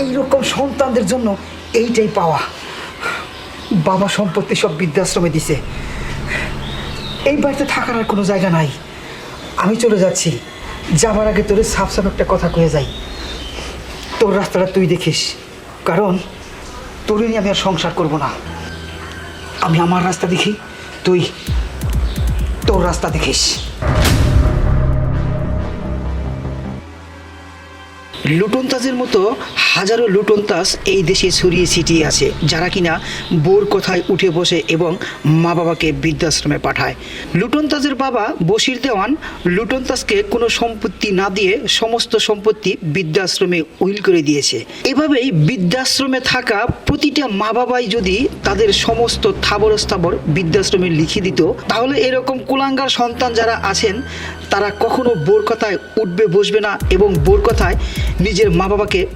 এইরকম সন্তানদের জন্য এইটাই পাওয়া। বাবা সম্পত্তি সব বৃদ্ধাশ্রমে দিছে, এই বাড়িতে থাকার আর কোনো জায়গা নাই। আমি চলে যাচ্ছি, যাবার আগে তোরে সাফ সাফ একটা কথা কয়ে যাই, তোর রাস্তাটা তুই দেখিস, কারণ তোর নিয়ে আমি আর সংসার করব না। আমি আমার রাস্তা দেখি, তুই তোর রাস্তা দেখিস। লুটনতাজের মতো হাজারো লুটনতাজ এই দেশে ছড়িয়ে ছিটিয়ে আছে, যারা কিনা বোর কথায় উঠে বসে এবং মা বাবাকে বৃদ্ধাশ্রমে পাঠায়। লুটনতাজের বাবা বশির দেওয়ান লুটনতাজকে কোনো সম্পত্তি না দিয়ে সমস্ত সম্পত্তি বৃদ্ধাশ্রমে উইল করে দিয়েছে। এভাবেই বৃদ্ধাশ্রমে থাকা প্রতিটা মা বাবাই যদি তাদের সমস্ত থাবর স্থাবর বৃদ্ধাশ্রমে লিখে দিত, তাহলে এরকম কুলাঙ্গার সন্তান যারা আছেন তারা কখনো বোর কথায় উঠবে বসবে না এবং বোর কথায় নিজের মা বাবাকে